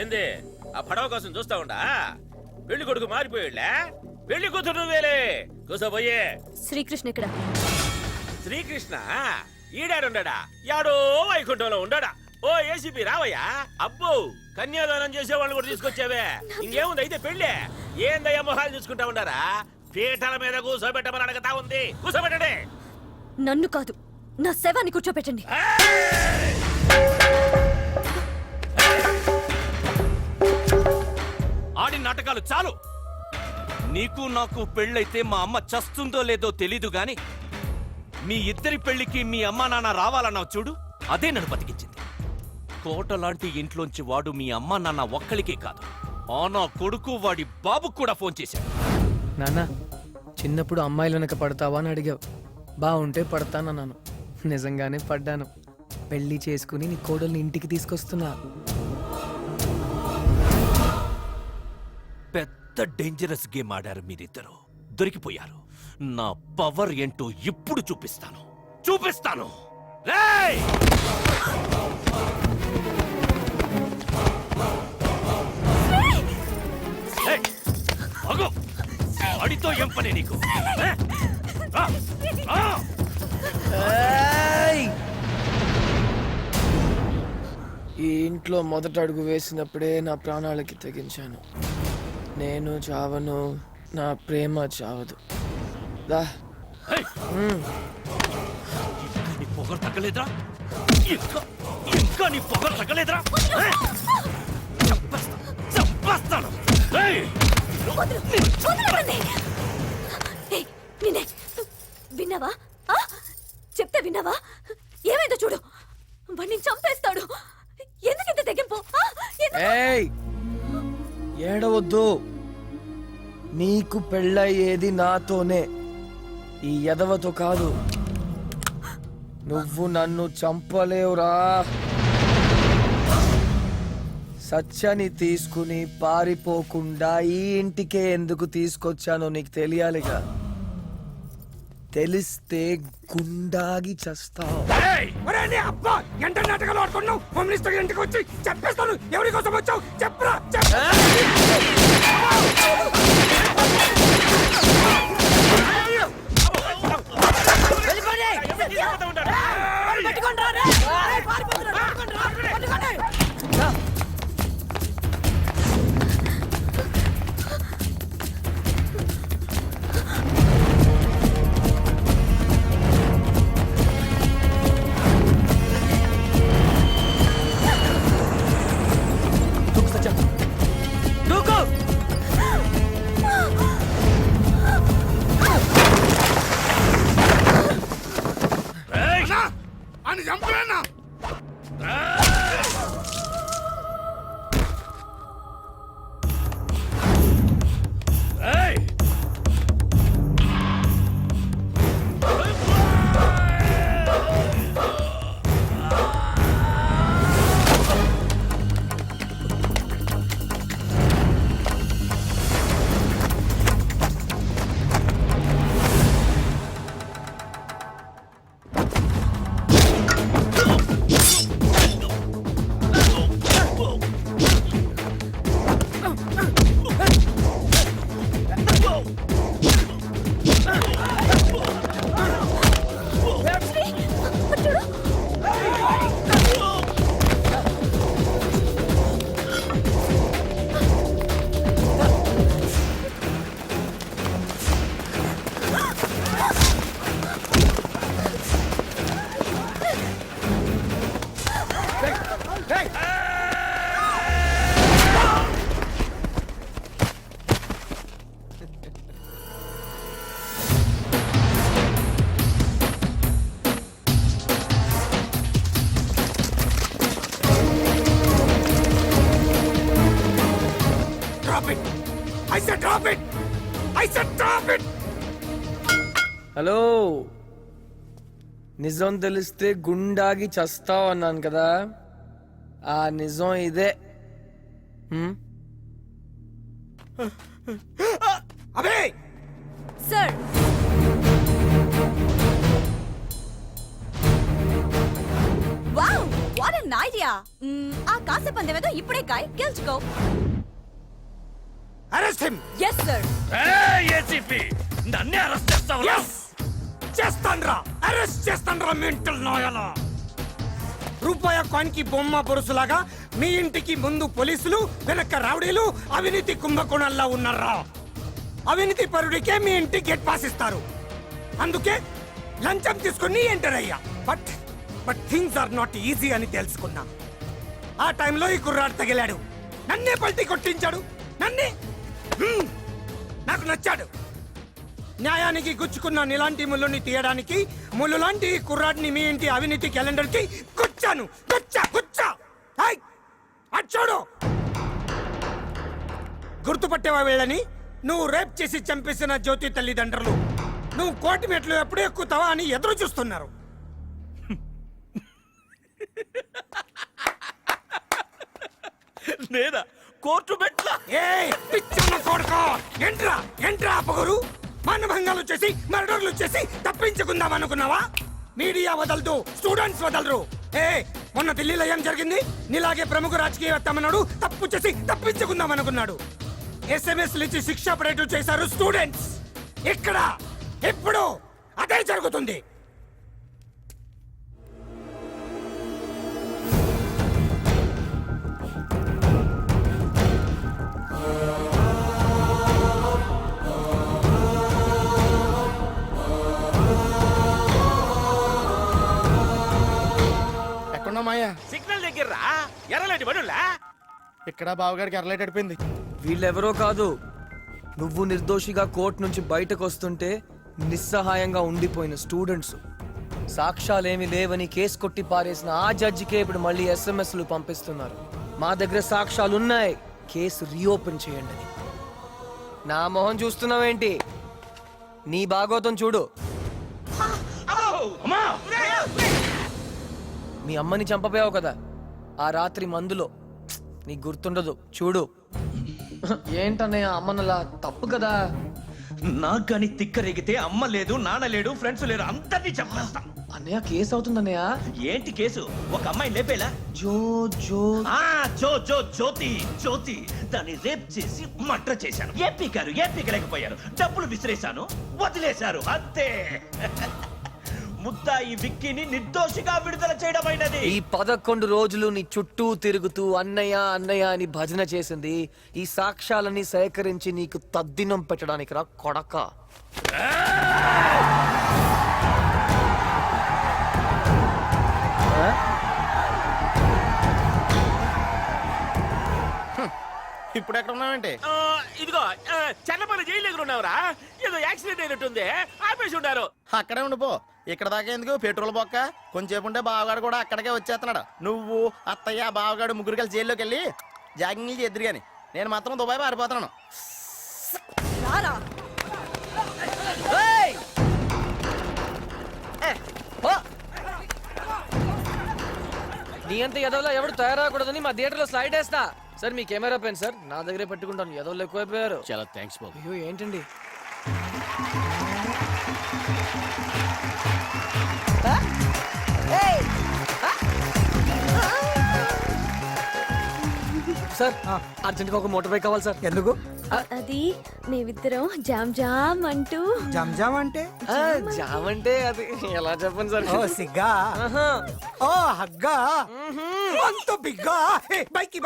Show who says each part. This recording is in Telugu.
Speaker 1: ఏంది ఆ పడవ కోసం చూస్తా ఉండా? పెళ్లి కొడుకు మారిపోయాడులే, పెళ్లి కూతురు నువ్వేలే. కూసోబోయే.
Speaker 2: శ్రీకృష్ణ ఇక్కడ.
Speaker 1: శ్రీకృష్ణ ఈడాడుండా? యాడో వైకుంఠంలో ఉండా. ఓ ఏసీపీ రావయ్యా. అబ్బో కన్యాదానం చేసేవాళ్ళు కూడా తీసుకొచ్చావే. ఇంకేముంది అయితే పెళ్ళే. ఏందయ్యా మొహాలు చూసుకుంటా ఉండారా? పీటల మీద కూర్చోబెట్టమని అడగతా ఉంది. కూర్చోబెట్టండి.
Speaker 2: నన్ను కాదు, నా శవాన్ని కూర్చోబెట్టండి.
Speaker 3: ఆడి నాటకాలు చాలు. నీకు నాకు పెళ్ళైతే మా అమ్మ చస్తుందో లేదో తెలీదు గాని మీ ఇద్దరి పెళ్లికి మీ అమ్మా నాన్న రావాలన్నావు చూడు, అదే నన్ను బతికించింది. కోటలాంటి ఇంట్లోంచి వాడు మీ అమ్మా నాన్న ఒక్కలికే కాదు, ఆ నా కొడుకు వాడి బాబుకు కూడా ఫోన్ చేశాడు.
Speaker 4: నాన్న, చిన్నప్పుడు అమ్మాయిలు వెనక పడతావా అని అడిగావు. బాగుంటే పడతానన్నాను. నిజంగానే పడ్డాను. పెళ్లి చేసుకుని నీ కోడల్ని ఇంటికి తీసుకొస్తున్నా.
Speaker 3: పెద్ద డేంజరస్ గేమ్ ఆడారు మీరిద్దరు. దొరికిపోయారు. నా పవర్ ఏంటో ఇప్పుడు చూపిస్తాను. రేయ్! అగో, అడితో ఏం పని నీకు?
Speaker 4: ఈ ఇంట్లో మొదట అడుగు వేసినప్పుడే నా ప్రాణాలకి తెగించాను. నేను చావను, నా ప్రేమ చావదు. దా.
Speaker 3: నీ పొగరు తగ్గలేదురా? ఇంకా నీ పొగరు తగ్గలేదురా? చంపేస్తాను.
Speaker 2: విన్నావా? చెప్తే విన్నావా? ఏమైందో చూడు. వాడిని చంపేస్తాడు. ఎందుకంత తెగింపు?
Speaker 4: ఏడవద్దు. నీకు పెళ్ళయ్యేది నాతోనే, ఈ ఎదవతో కాదు. నువ్వు నన్ను చంపలేవురా. సత్యాన్ని తీసుకుని పారిపోకుండా ఈ ఇంటికే ఎందుకు తీసుకొచ్చానో నీకు తెలియాలిగా. తెలిస్తే గుండాగి చస్తావు.
Speaker 5: ఎంత నాటకాలు ఆడుతున్నావు? హోమ్ మినిస్టర్ ఇంటికి వచ్చి చెప్పేస్తాను. ఎవరి కోసం వచ్చావు చెప్పరా? అని చంపలేనా?
Speaker 4: హలో, నిజం తెలిస్తే గుండాగి చస్తావు అన్నాను కదా. ఆ నిజం ఇదే.
Speaker 5: అబే
Speaker 2: sir, wow, what an idea. ఆ కాసే పందెమేదో ఇప్పుడే గాయ్ గెలుచుకో.
Speaker 5: Arrest him.
Speaker 2: Yes sir.
Speaker 3: ACP నన్నే అరెస్ట్ చేస్తావు?
Speaker 5: చేస్తాన్రా, అరెస్ట్ చేస్తాన్రా మెంటల్ నాయలా. రూపాయి కాయిన్ కి బొమ్మ బొరుసులాగా మీ ఇంటికి ముందు పోలీసులు, వెనక రౌడీలు, అవినీతి కుంభకోణాల్లో ఉన్నారా. అవినీతి పరుడికే మీ ఇంటి గేట్ పాస్ ఇస్తారు. అందుకే లంచం తీసుకుని ఎంటర్ అయ్యా. But things are not easy అని తెలుసుకున్నా. ఆ టైంలో ఈ కుర్రాడు తగిలాడు, నన్నే పల్టీ కొట్టించాడు. నన్నే నాకు నచ్చాడు. న్యాయానికి గుచ్చుకున్న నీలాంటి ముళ్ళుని తీయడానికి ముళ్ళు లాంటి కుర్రాడిని మీ ఇంటి అవినీతి క్యాలెండర్ కి గుచ్చాను. గుచ్చా అచ్చోడు. గుర్తుపట్టేవా వీళ్ళని? నువ్వు రేప్ చేసి చంపేసిన జ్యోతి తల్లిదండ్రులు. నువ్వు కోటి మెట్లు ఎప్పుడు ఎక్కుతావా అని ఎదురు చూస్తున్నారు.
Speaker 3: నేనా కోర్టు మెట్ల?
Speaker 5: ఏయ్ పిచ్చన్న కొడుకో, ఎంట్రా అప్పగురు. మానభంగాలు చేసి మర్డర్లు చేసి తప్పించుకుందాం అనుకున్నావా? మీడియా వదలదు, స్టూడెంట్స్ వదలరు. మొన్న ఢిల్లీలో ఏం జరిగింది? నీలాగే ప్రముఖ రాజకీయవేత్తమన్నాడు తప్పు చేసి తప్పించుకుందాం అనుకున్నాడు. ఎస్ఎంఎస్ ఇచ్చి శిక్ష పడేట్టు చేశారు స్టూడెంట్స్. ఇక్కడ ఇప్పుడు అదే జరుగుతుంది.
Speaker 6: మాయా
Speaker 1: సిగ్నల్ దగ్గర ఎర్రలేటి బడుల్లా.
Speaker 6: ఇక్కడ బావగారికి ఎర్లైట్ అడిపోయింది.
Speaker 4: వీళ్ళెవరో కాదు, నువ్వు నిర్దోషిగా కోర్టు నుంచి బయటకు వస్తుంటే నిస్సహాయంగా ఉండిపోయిన స్టూడెంట్స్. సాక్ష్యాలేమీ లేవని కేసు కొట్టి పారేసిన ఆ జడ్జికే ఇప్పుడు మళ్ళీ ఎస్ఎంఎస్లు పంపిస్తున్నారు. మా దగ్గర సాక్ష్యాలున్నాయి, కేసు రీఓపెన్ చేయండి. నా మొహం చూస్తున్నావేంటి? నీ భాగోతం చూడు. మీ అమ్మని చంపపోయావు కదా ఆ రాత్రి మందులో, నీకు గుర్తుండదు చూడు. ఏంటన్నయ్య అమ్మనలా? తప్పు కదా.
Speaker 3: నాకు కానీ తిక్కరేగితే అమ్మ లేదు, నాన్న లేడు, ఫ్రెండ్స్ లేరు, అందరినీ చెప్పేస్తా.
Speaker 4: అన్నయ్య కేసు అవుతుందన్నయ్య.
Speaker 3: ఏంటి కేసు? ఒక అమ్మాయి లేపేలా?
Speaker 4: జో జో
Speaker 3: జ్యోతి దాన్ని రేప్ చేసి మర్డర్ చేశాను. ఏ పీకలేకపోయారు. డబ్బులు విసిరేశాను, వదిలేశారు, అంతే. ముద్దాయి విక్కీని నిర్దోషిగా విడుదల చేయడమైనది.
Speaker 4: ఈ 11 రోజులు నీ చుట్టూ తిరుగుతూ అన్నయ్య అన్నయ్య అని భజన చేసింది ఈ సాక్ష్యాలని సేకరించి నీకు తద్దినం పెట్టడానికి రా కొడక.
Speaker 6: ఇప్పుడు ఎక్కడ ఉన్నావేంటి?
Speaker 1: ఇదిగో చెన్నపల్లి జైలు దగ్గర ఉన్నావురా. ఏదో యాక్సిడెంట్ అయినట్టుంది, ఆపేసి ఉండారు.
Speaker 6: అక్కడే ఉండిపో. ఇక్కడ దాకా ఎందుకు పెట్రోల్ బొక్క? కొంచెంసేపు ఉంటే బావగాడు కూడా అక్కడికే వచ్చేస్తున్నాడు. నువ్వు అత్తయ్య బావగాడు ముగ్గురు కలిసి జైల్లోకి వెళ్ళి జాగింగ్ చేద్దరు గాని నేను మాత్రం దుబాయ్ పారిపోతున్నాను.
Speaker 4: నీ అంత ఎదవలో ఎవడు తయారవకూడదని మా థియేటర్లో స్లైడ్ వేస్తా. సార్ మీ కెమెరా పెన్ సార్, నా దగ్గరే పెట్టుకుంటాను. ఎదవలు ఎక్కువైపోయారు.
Speaker 3: చాలా థ్యాంక్స్ బాబు.
Speaker 4: అయ్యో ఏంటండి? సార్ అర్జెంట్గా ఒక మోటార్ బైక్ కావాలి సార్.
Speaker 5: ఎందుకు?
Speaker 2: అది మేమిద్దరం జామ్ జామ్ అంటూ.
Speaker 5: జంజామ్ అంటే?
Speaker 4: జామ్ అంటే అది ఎలా చెప్పండి సార్?
Speaker 5: ఓ సిగ్గా,
Speaker 4: ఆహా.
Speaker 5: ఓ హగ్గా, అంత బిగ్గా. బైకి